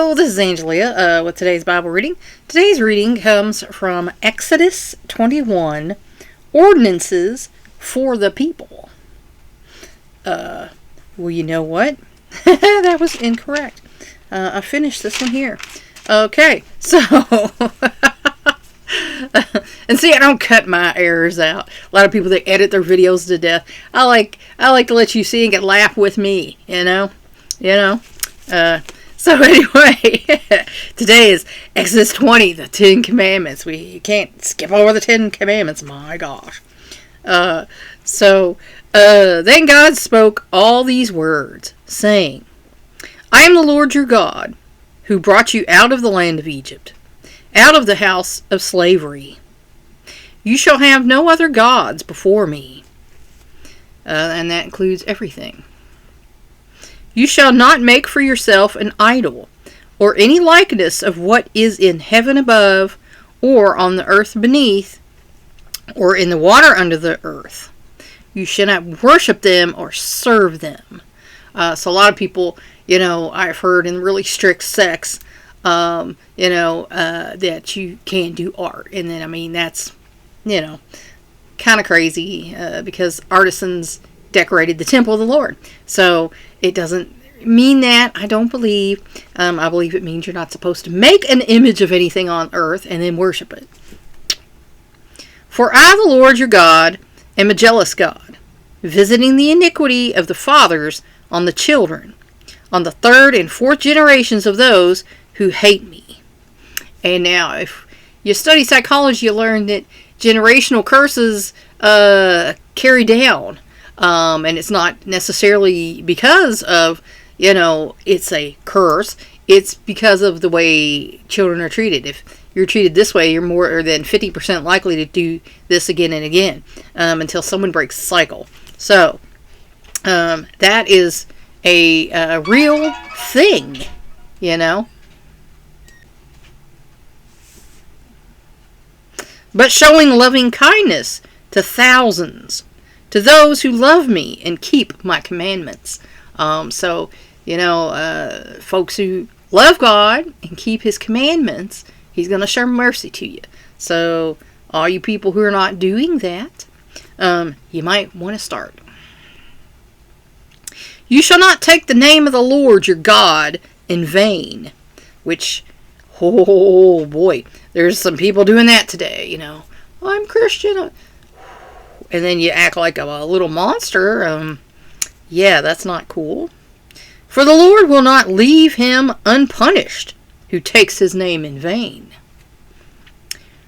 Hello, this is Angelia with today's Bible reading. Today's reading comes from Exodus 21, Ordinances for the People. Well, you know what? That was incorrect. I finished this one here. Okay, so... and see, I don't cut my errors out. A lot of people, they edit their videos to death. I like to let you see and get laugh with me, you know? So anyway, today is Exodus 20, the 10 Commandments. We can't skip over the 10 Commandments, my gosh. Then God spoke all these words, saying, I am the Lord your God, who brought you out of the land of Egypt, out of the house of slavery. You shall have no other gods before me. And that includes everything. You shall not make for yourself an idol, or any likeness of what is in heaven above, or on the earth beneath, or in the water under the earth. You shall not worship them or serve them. So a lot of people, I've heard in really strict sects, that you can't do art. And then, that's, kind of crazy, because artisans decorated the temple of the Lord. So it doesn't mean that, I don't believe. I believe it means you're not supposed to make an image of anything on earth and then worship it. For I, the Lord your God, am a jealous God, visiting the iniquity of the fathers on the children, on the third and fourth generations of those who hate me. And now, if you study psychology, you learn that generational curses carry down. And it's not necessarily because of, it's a curse. It's because of the way children are treated. If you're treated this way, you're more than 50% likely to do this again and again, until someone breaks the cycle. So, that is a real thing, But showing loving kindness to thousands, to those who love me and keep my commandments. Folks who love God and keep his commandments, he's going to show mercy to you. So, all you people who are not doing that, you might want to start. You shall not take the name of the Lord your God in vain, which, oh boy, there's some people doing that today, I'm Christian, and then you act like a little monster. Yeah, that's not cool. For the Lord will not leave him unpunished who takes his name in vain.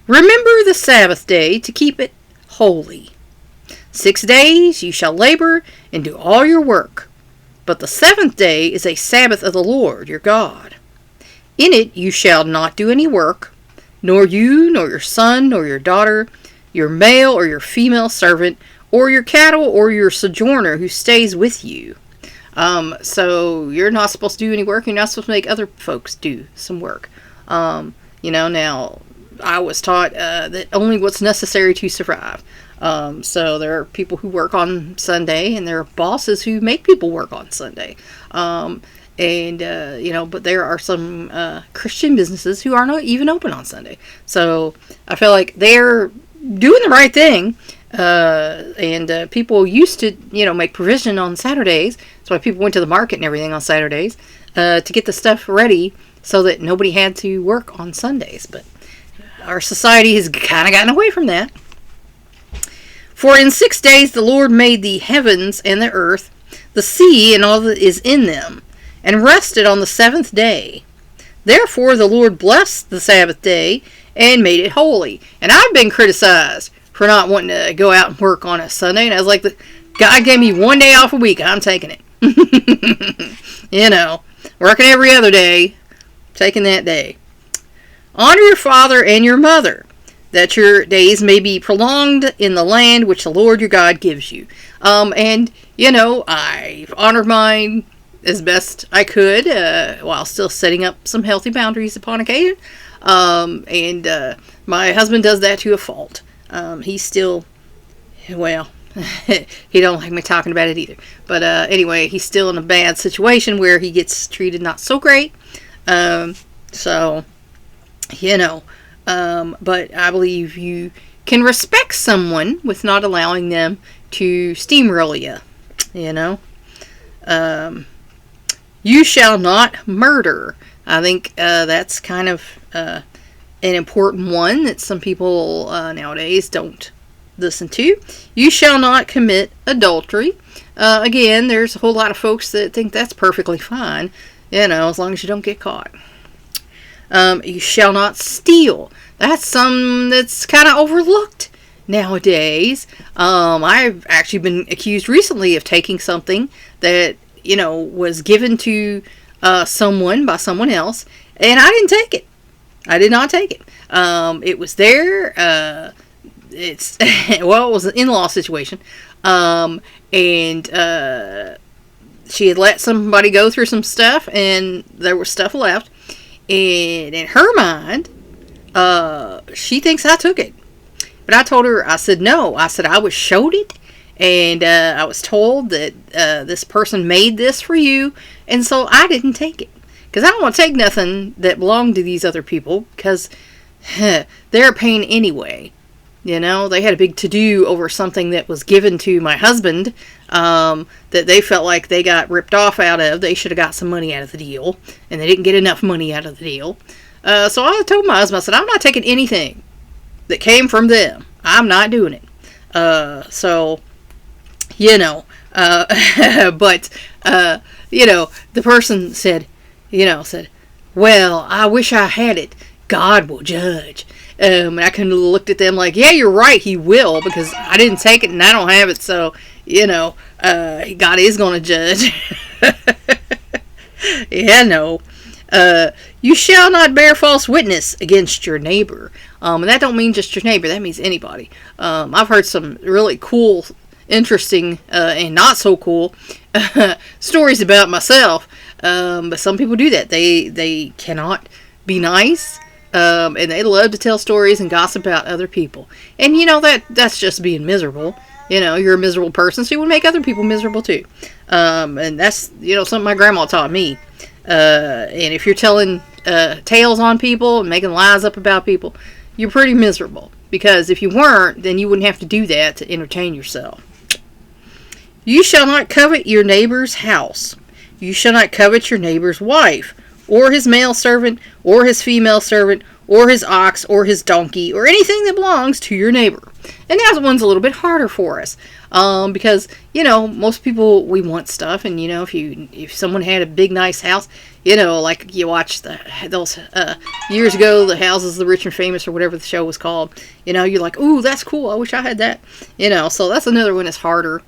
Remember the Sabbath day to keep it holy. 6 days you shall labor and do all your work, but the seventh day is a Sabbath of the Lord your God. In it you shall not do any work, nor you, nor your son, nor your daughter, your male or your female servant, or your cattle, or your sojourner who stays with you. So you're not supposed to do any work. You're not supposed to make other folks do some work. Now I was taught that only what's necessary to survive. So there are people who work on Sunday, and there are bosses who make people work on Sunday. But there are some Christian businesses who are not even open on Sunday. So I feel like they're doing the right thing. People used to, make provision on Saturdays. That's why people went to the market and everything on Saturdays to get the stuff ready so that nobody had to work on Sundays. But our society has kind of gotten away from that. For in 6 days the Lord made the heavens and the earth, the sea and all that is in them, and rested on the seventh day. Therefore the Lord blessed the Sabbath day and made it holy. And I've been criticized for not wanting to go out and work on a Sunday. And I was like, God gave me 1 day off a week. I'm taking it. Working every other day, taking that day. Honor your father and your mother, that your days may be prolonged in the land which the Lord your God gives you. I've honored mine as best I could, while still setting up some healthy boundaries upon occasion. My husband does that to a fault. He's still, he don't like me talking about it either. But anyway, he's still in a bad situation where he gets treated not so great. So, but I believe you can respect someone with not allowing them to steamroll you, you know. You shall not murder. I think that's kind of an important one that some people nowadays don't listen to. You shall not commit adultery. Again, there's a whole lot of folks that think that's perfectly fine, as long as you don't get caught. You shall not steal. That's some that's kind of overlooked nowadays. I've actually been accused recently of taking something that, was given to someone by someone else, and I didn't take it. I did not take it. It was there. It was an in-law situation. And she had let somebody go through some stuff, and there was stuff left. And in her mind, she thinks I took it. But I told her, I said, no. I said, I was showed it, and I was told that this person made this for you, and so I didn't take it. Because I don't want to take nothing that belonged to these other people, because they're a pain anyway. They had a big to-do over something that was given to my husband that they felt like they got ripped off out of. They should have got some money out of the deal, and they didn't get enough money out of the deal. So I told my husband, I said, I'm not taking anything that came from them. I'm not doing it. But, the person said, well, I wish I had it. God will judge. And I kind of looked at them like, yeah, you're right, he will, because I didn't take it and I don't have it, so, God is going to judge. You shall not bear false witness against your neighbor. And that don't mean just your neighbor, that means anybody. I've heard some really cool, interesting, and not so cool stories about myself, but some people do that. They cannot be nice. And they love to tell stories and gossip about other people. And that's just being miserable. You're a miserable person, so you would make other people miserable too. And that's, something my grandma taught me. And if you're telling tales on people and making lies up about people, you're pretty miserable. Because if you weren't, then you wouldn't have to do that to entertain yourself. You shall not covet your neighbor's house. You shall not covet your neighbor's wife, or his male servant, or his female servant, or his ox, or his donkey, or anything that belongs to your neighbor. And that one's a little bit harder for us, because, most people, we want stuff, and, if someone had a big, nice house, like you watch those, years ago, The Houses of the Rich and Famous, or whatever the show was called, you're like, ooh, that's cool, I wish I had that, so that's another one that's harder,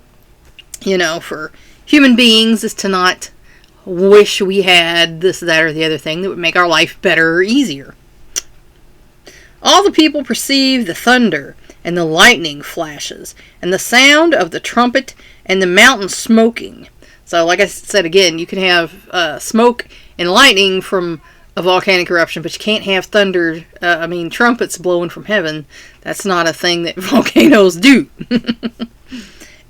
for human beings, is to not wish we had this, that, or the other thing that would make our life better or easier. All the people perceived the thunder and the lightning flashes and the sound of the trumpet and the mountain smoking. So like I said again, you can have smoke and lightning from a volcanic eruption, but you can't have thunder, trumpets blowing from heaven. That's not a thing that volcanoes do.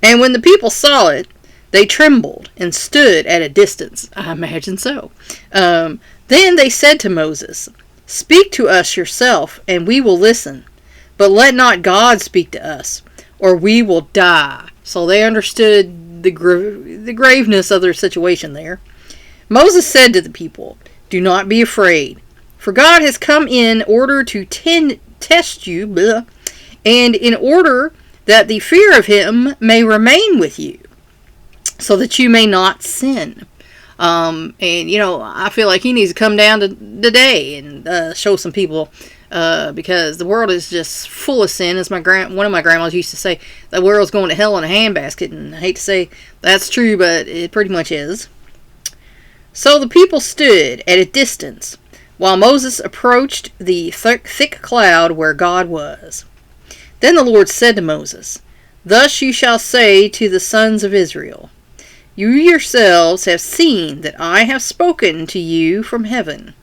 And when the people saw it, they trembled and stood at a distance. I imagine so. Then they said to Moses, speak to us yourself, and we will listen. But let not God speak to us, or we will die. So they understood the graveness of their situation there. Moses said to the people, do not be afraid, for God has come in order to test you, and in order that the fear of him may remain with you, so that you may not sin. I feel like he needs to come down today and show some people, because the world is just full of sin. As one of my grandmas used to say, the world's going to hell in a handbasket, and I hate to say that's true, but it pretty much is. So the people stood at a distance, while Moses approached the thick cloud where God was. Then the Lord said to Moses, thus you shall say to the sons of Israel, you yourselves have seen that I have spoken to you from heaven.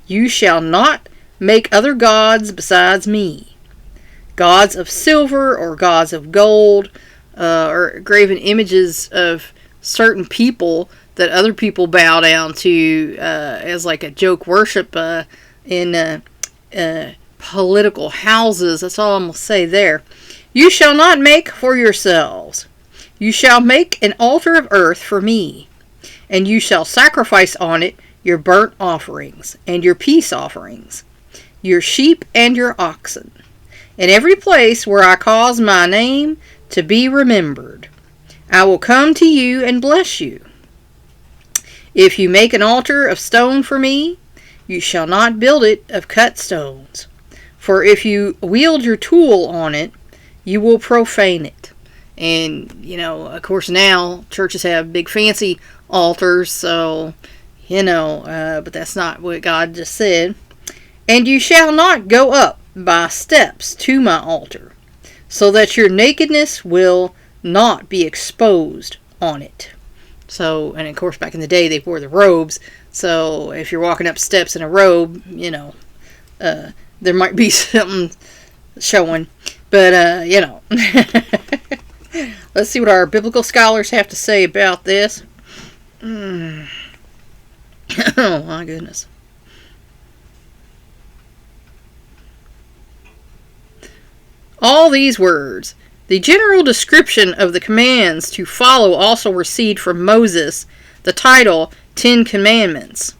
You shall not make other gods besides me, gods of silver or gods of gold, or graven images of certain people that other people bow down to as like a joke worship in political houses. That's all I'm going to say there. You shall not make for yourselves. You shall make an altar of earth for me, and you shall sacrifice on it your burnt offerings and your peace offerings, your sheep and your oxen, in every place where I cause my name to be remembered. I will come to you and bless you. If you make an altar of stone for me, you shall not build it of cut stones. For if you wield your tool on it, you will profane it. And, of course now churches have big fancy altars, so, but that's not what God just said. And you shall not go up by steps to my altar, so that your nakedness will not be exposed on it. So, and of course back in the day they wore the robes, so if you're walking up steps in a robe, there might be something showing. But, let's see what our biblical scholars have to say about this. Oh, my goodness. All these words. The general description of the commands to follow also received from Moses the title 10 Commandments.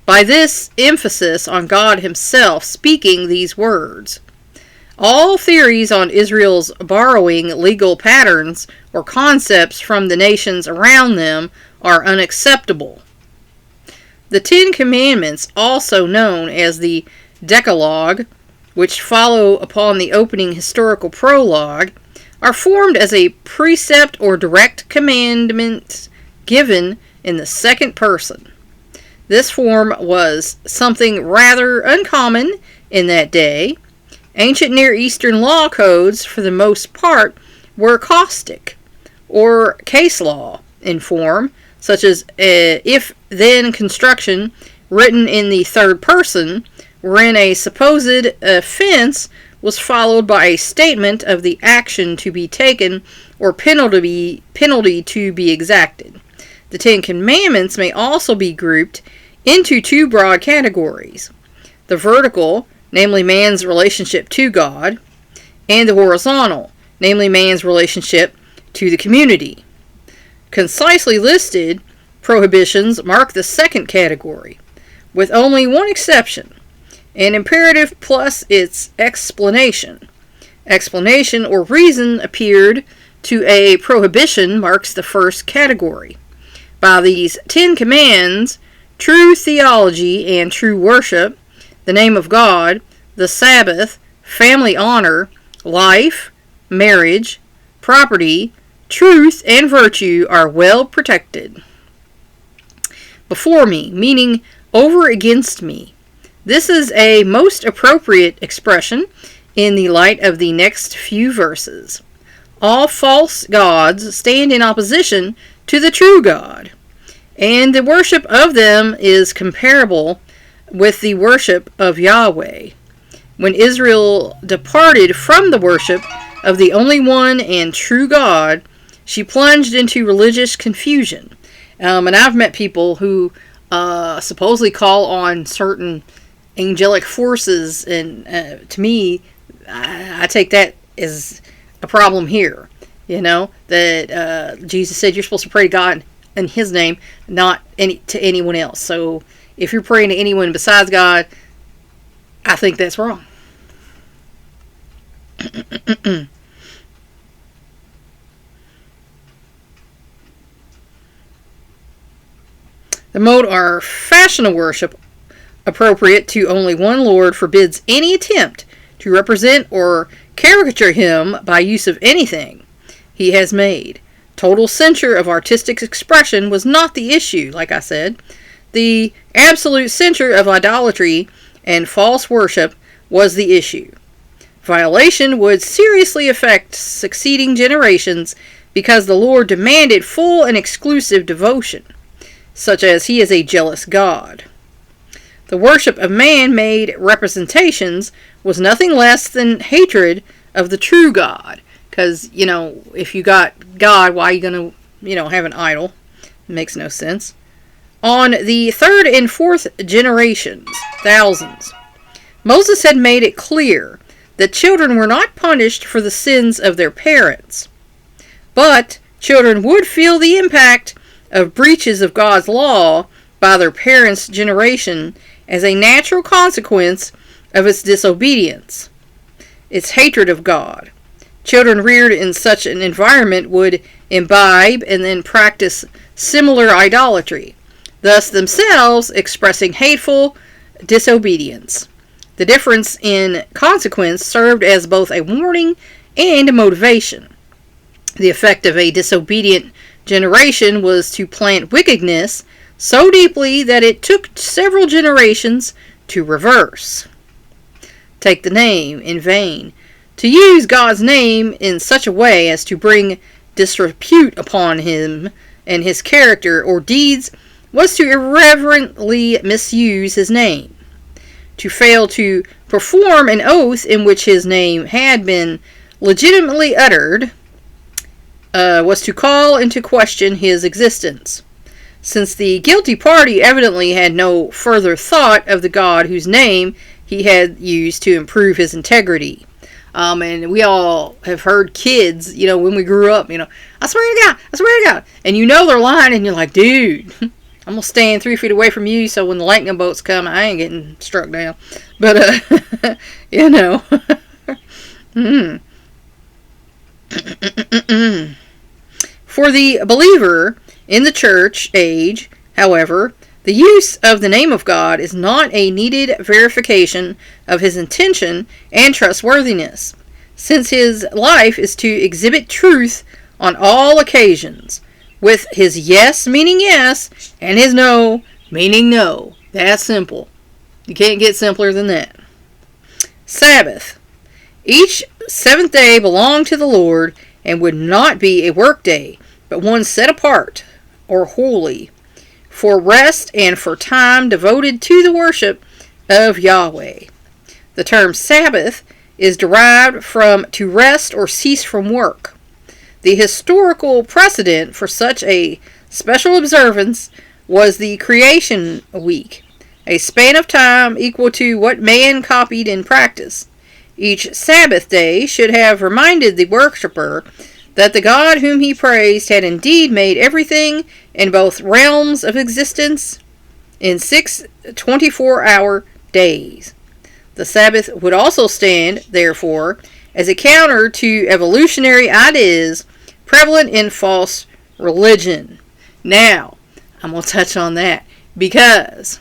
By this emphasis on God himself speaking these words. All theories on Israel's borrowing legal patterns or concepts from the nations around them are unacceptable. The 10 Commandments, also known as the Decalogue, which follow upon the opening historical prologue, are formed as a precept or direct commandment given in the second person. This form was something rather uncommon in that day. Ancient Near Eastern law codes, for the most part, were caustic, or case law in form, such as if-then construction written in the third person, wherein a supposed offense was followed by a statement of the action to be taken or penalty to be exacted. The 10 Commandments may also be grouped into two broad categories. The vertical, namely man's relationship to God, and the horizontal, namely man's relationship to the community. Concisely listed, prohibitions mark the second category, with only one exception, an imperative plus its explanation. Explanation or reason appeared to a prohibition marks the first category. By these 10 commands, true theology and true worship, the name of God, the Sabbath, family honor, life, marriage, property, truth, and virtue are well protected. Before me, meaning over against me. This is a most appropriate expression in the light of the next few verses. All false gods stand in opposition to the true God, and the worship of them is comparable with the worship of Yahweh. When Israel departed from the worship of the only one and true God, she plunged into religious confusion. And I've met people who supposedly call on certain angelic forces, and to me, I take that as a problem here. That Jesus said you're supposed to pray to God in his name, not to anyone else. So if you're praying to anyone besides God, I think that's wrong. The mode or fashion of worship appropriate to only one Lord forbids any attempt to represent or caricature him by use of anything he has made. Total censure of artistic expression was not the issue, like I said. The absolute censure of idolatry and false worship was the issue. Violation would seriously affect succeeding generations because the Lord demanded full and exclusive devotion, such as he is a jealous God. The worship of man-made representations was nothing less than hatred of the true God. Because, if you got God, why are you going to, have an idol? It makes no sense. On the third and fourth generations, thousands, Moses had made it clear that children were not punished for the sins of their parents, but children would feel the impact of breaches of God's law by their parents' generation as a natural consequence of its disobedience, its hatred of God. Children reared in such an environment would imbibe and then practice similar idolatry, thus themselves expressing hateful disobedience. The difference in consequence served as both a warning and a motivation. The effect of a disobedient generation was to plant wickedness so deeply that it took several generations to reverse. Take the name in vain. To use God's name in such a way as to bring disrepute upon him and his character or deeds was to irreverently misuse his name. To fail to perform an oath in which his name had been legitimately uttered was to call into question his existence, since the guilty party evidently had no further thought of the God whose name he had used to improve his integrity. And we all have heard kids, when we grew up, I swear to God. And they're lying, and you're like, dude, I'm going to stand 3 feet away from you so when the lightning bolts come, I ain't getting struck down. But, For the believer in the church age, however, the use of the name of God is not a needed verification of his intention and trustworthiness, since his life is to exhibit truth on all occasions, with his yes meaning yes, and his no meaning no. That's simple. You can't get simpler than that. Sabbath. Each seventh day belonged to the Lord and would not be a work day, but one set apart, or holy, for rest and for time devoted to the worship of Yahweh. The term Sabbath is derived from to rest or cease from work. The historical precedent for such a special observance was the creation week, a span of time equal to what man copied in practice. Each Sabbath day should have reminded the worshipper that the God whom he praised had indeed made everything in both realms of existence in 6 24-hour days. The Sabbath would also stand, therefore, as a counter to evolutionary ideas prevalent in false religion. Now, I'm going to touch on that because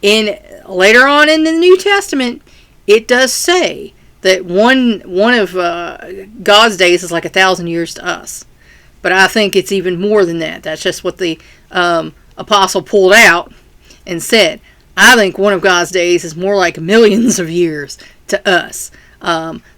later on in the New Testament, it does say that one of God's days is like 1,000 years to us. But I think it's even more than that. That's just what the apostle pulled out and said. I think one of God's days is more like millions of years to us.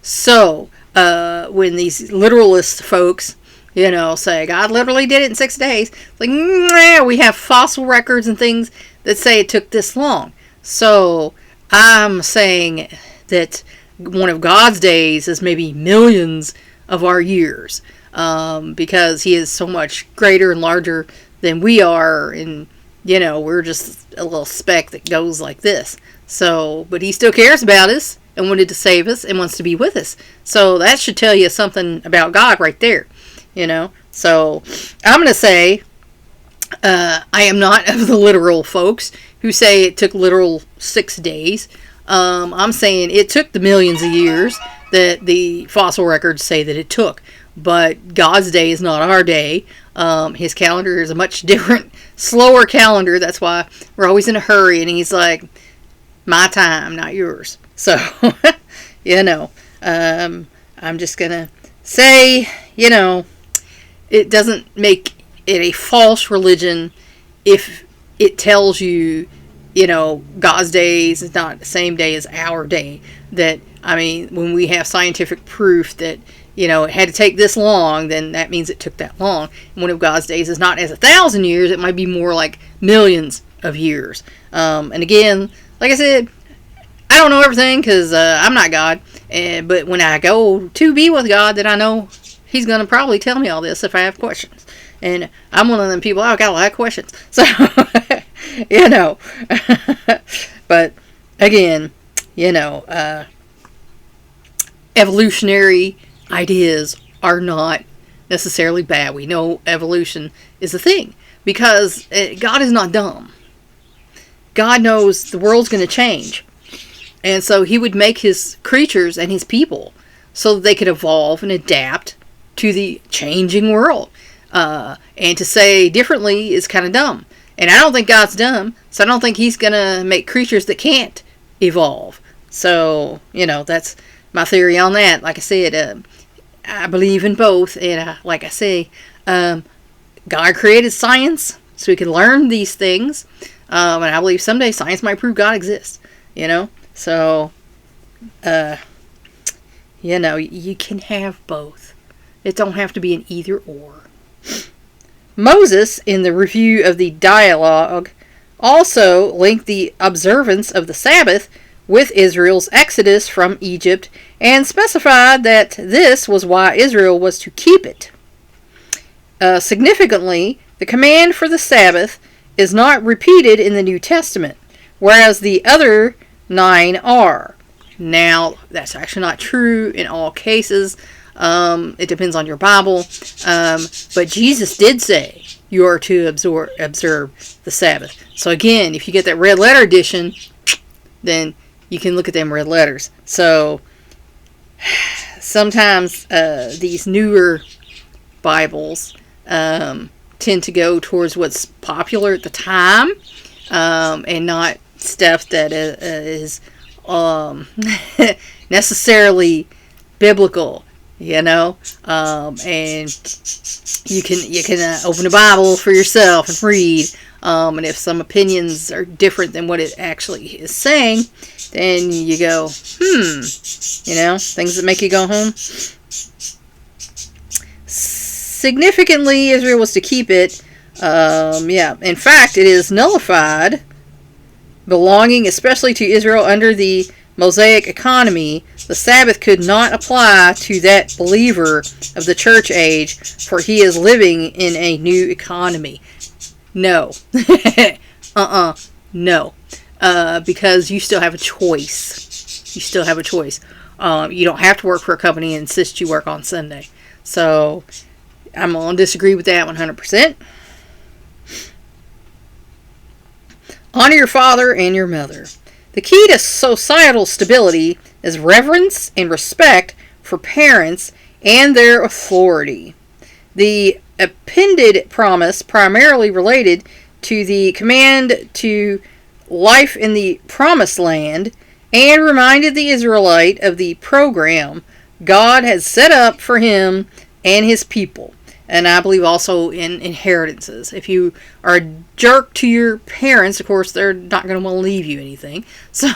So when these literalist folks, say God literally did it in 6 days, like, we have fossil records and things that say it took this long. So I'm saying that one of God's days is maybe millions of our years, because he is so much greater and larger than we are, and we're just a little speck that goes like this. So, but he still cares about us and wanted to save us and wants to be with us. So that should tell you something about God right there, So I'm going to say, I am not of the literal folks who say it took literal 6 days. I'm saying it took the millions of years that the fossil records say that it took. But God's day is not our day. His calendar is a much different, slower calendar. That's why we're always in a hurry. And he's like, my time, not yours. So, I'm just going to say, it doesn't make it a false religion if it tells you, God's days is not the same day as our day. That, when we have scientific proof that, it had to take this long, then that means it took that long. And one of God's days is not as 1,000 years, it might be more like millions of years. And again, like I said, I don't know everything because I'm not God. But when I go to be with God, then I know he's going to probably tell me all this if I have questions. And I'm one of them people, I've got a lot of questions. So, you know. But, again, you know, evolutionary ideas are not necessarily bad. We know evolution is a thing because God is not dumb. God knows the world's going to change. And so he would make his creatures and his people so that they could evolve and adapt to the changing world. And to say differently is kind of dumb. And I don't think God's dumb, so I don't think he's going to make creatures that can't evolve. So, you know, that's my theory on that. Like I said, I believe in both. And like I say, God created science so we can learn these things. And I believe someday science might prove God exists. You know? So, you know, you can have both. It don't have to be an either or. Moses, in the review of the dialogue, also linked the observance of the Sabbath with Israel's exodus from Egypt and specified that this was why Israel was to keep it. Significantly, the command for the Sabbath is not repeated in the New Testament, whereas the other 9 are. Now, that's actually not true in all cases. It depends on your Bible. But Jesus did say you are to observe the Sabbath. So again, if you get that red letter edition, then you can look at them red letters. So sometimes these newer Bibles tend to go towards what's popular at the time, and not stuff that is necessarily biblical. You know, and you can open a Bible for yourself and read, and if some opinions are different than what it actually is saying, then you go, you know, things that make you go home. Significantly, Israel was to keep it. In fact, it is nullified, belonging especially to Israel under the Mosaic economy. The Sabbath could not apply to that believer of the church age, for he is living in a new economy. No. No. Because you still have a choice. You still have a choice. You don't have to work for a company and insist you work on Sunday. So, I'm going to disagree with that 100%. Honor your father and your mother. The key to societal stability is reverence and respect for parents and their authority. The appended promise primarily related to the command to life in the promised land and reminded the Israelite of the program God had set up for him and his people. And I believe also in inheritances. If you are a jerk to your parents, of course, they're not going to want to leave you anything. So,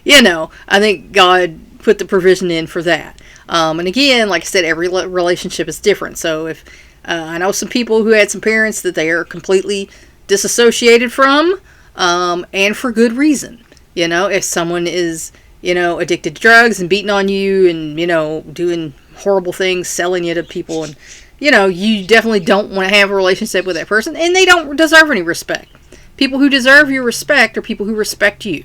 you know, I think God put the provision in for that. And again, like I said, every relationship is different. So if I know some people who had some parents that they are completely disassociated from, and for good reason. You know, if someone is, you know, addicted to drugs and beating on you and, you know, doing horrible things, selling you to people, and you know, you definitely don't want to have a relationship with that person, and they don't deserve any respect. People who deserve your respect are people who respect you.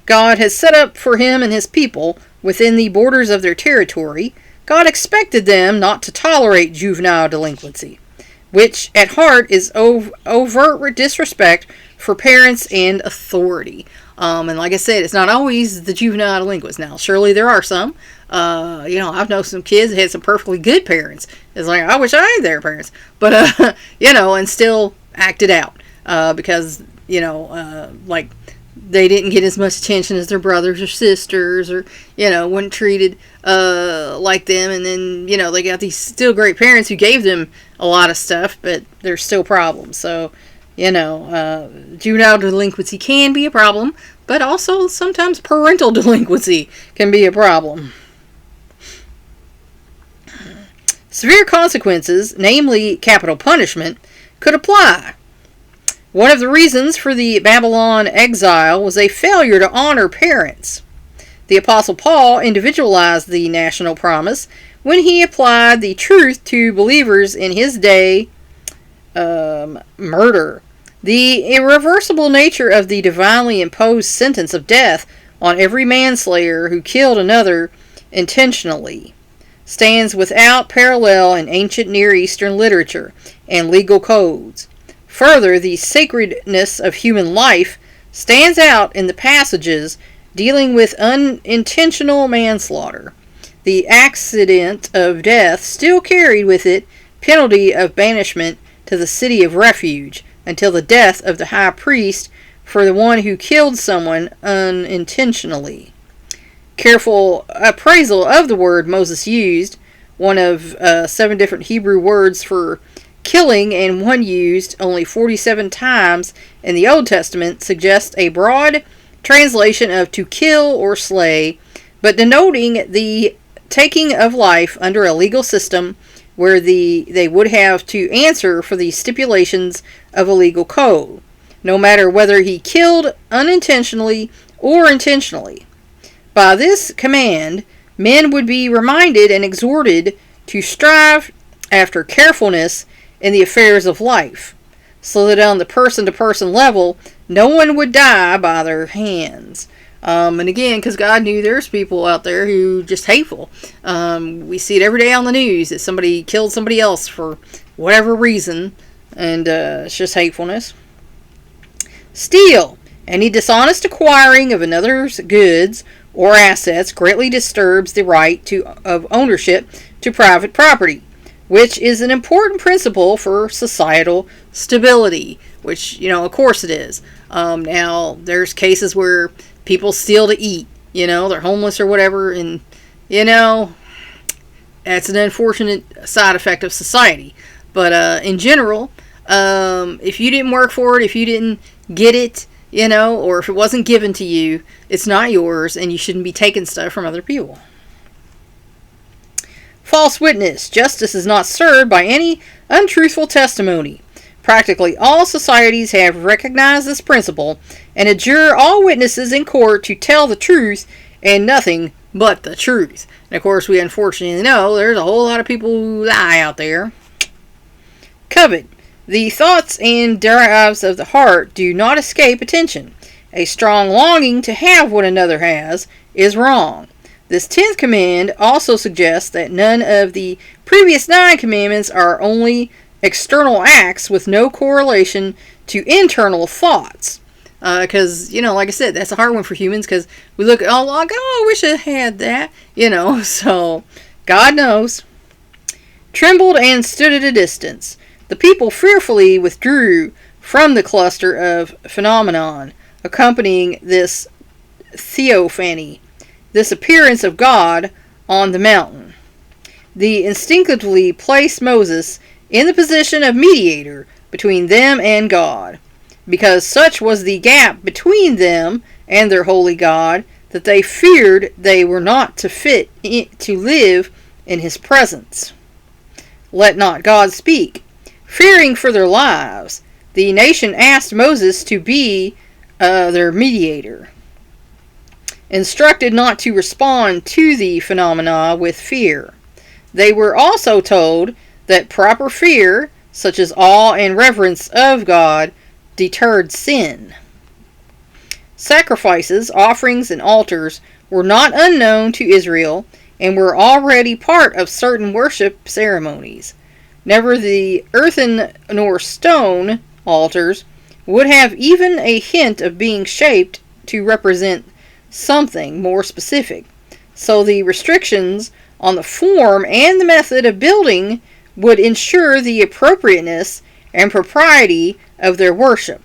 God has set up for him and his people within the borders of their territory. God expected them not to tolerate juvenile delinquency, which at heart is overt disrespect for parents and authority. And like I said, it's not always the juvenile delinquents. Now, surely there are some. You know, I've known some kids that had some perfectly good parents. It's like, I wish I had their parents. But, you know, and still acted out. Because, you know, like, they didn't get as much attention as their brothers or sisters, or, you know, weren't treated like them. And then, you know, they got these still great parents who gave them a lot of stuff, but there's still problems. So, you know, juvenile delinquency can be a problem, but also sometimes parental delinquency can be a problem. Severe consequences, namely capital punishment, could apply. One of the reasons for the Babylon exile was a failure to honor parents. The Apostle Paul individualized the national promise when he applied the truth to believers in his day. Murder. The irreversible nature of the divinely imposed sentence of death on every manslayer who killed another intentionally stands without parallel in ancient Near Eastern literature and legal codes. Further, the sacredness of human life stands out in the passages dealing with unintentional manslaughter. The accident of death still carried with it penalty of banishment to the city of refuge until the death of the high priest for the one who killed someone unintentionally. Careful appraisal of the word Moses used, one of 7 different Hebrew words for killing and one used only 47 times in the Old Testament, suggests a broad translation of to kill or slay, but denoting the taking of life under a legal system where they would have to answer for the stipulations of a legal code, no matter whether he killed unintentionally or intentionally. By this command, men would be reminded and exhorted to strive after carefulness in the affairs of life, so that on the person-to-person level, no one would die by their hands. And again, because God knew there's people out there who just hateful. We see it every day on the news that somebody killed somebody else for whatever reason, and it's just hatefulness. Steal. Any dishonest acquiring of another's goods or assets greatly disturbs the right of ownership to private property, which is an important principle for societal stability, which, of course it is. Now, there's cases where people steal to eat, they're homeless or whatever, and, that's an unfortunate side effect of society. But in general, if you didn't work for it, if you didn't get it, or if it wasn't given to you, it's not yours, and you shouldn't be taking stuff from other people. False witness. Justice is not served by any untruthful testimony. Practically all societies have recognized this principle and adjure all witnesses in court to tell the truth and nothing but the truth. And of course, we unfortunately know there's a whole lot of people who lie out there. Covet. The thoughts and drives of the heart do not escape attention. A strong longing to have what another has is wrong. This 10th command also suggests that none of the previous 9 commandments are only external acts with no correlation to internal thoughts. Because, like I said, that's a hard one for humans, because we look at all like, I wish I had that, so God knows. Trembled and stood at a distance. The people fearfully withdrew from the cluster of phenomenon accompanying this theophany, this appearance of God on the mountain. They instinctively placed Moses in the position of mediator between them and God, because such was the gap between them and their holy God that they feared they were not fit to live in his presence. Let not God speak. Fearing for their lives, the nation asked Moses to be their mediator, instructed not to respond to the phenomena with fear. They were also told that proper fear, such as awe and reverence of God, deterred sin. Sacrifices, offerings, and altars were not unknown to Israel and were already part of certain worship ceremonies. Never the earthen nor stone altars would have even a hint of being shaped to represent something more specific. So the restrictions on the form and the method of building would ensure the appropriateness and propriety of their worship.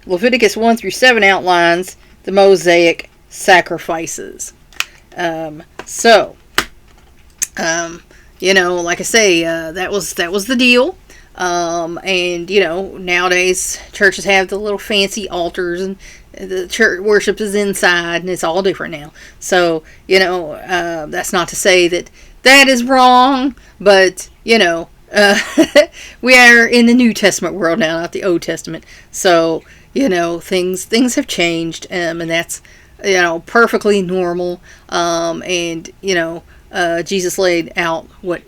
Leviticus 1-7 outlines the Mosaic sacrifices. Like I say, that was the deal. And nowadays churches have the little fancy altars, and the church worship is inside, and it's all different now. So that's not to say that is wrong, but we are in the New Testament world now, not the Old Testament. So things have changed, and that's perfectly normal. And, Jesus laid out what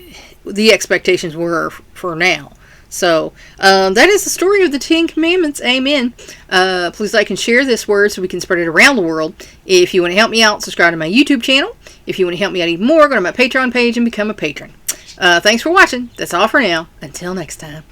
the expectations were for now. So, that is the story of the 10 Commandments. Amen. Please like and share this word so we can spread it around the world. If you want to help me out, subscribe to my YouTube channel. If you want to help me out even more, go to my Patreon page and become a patron. Thanks for watching. That's all for now. Until next time.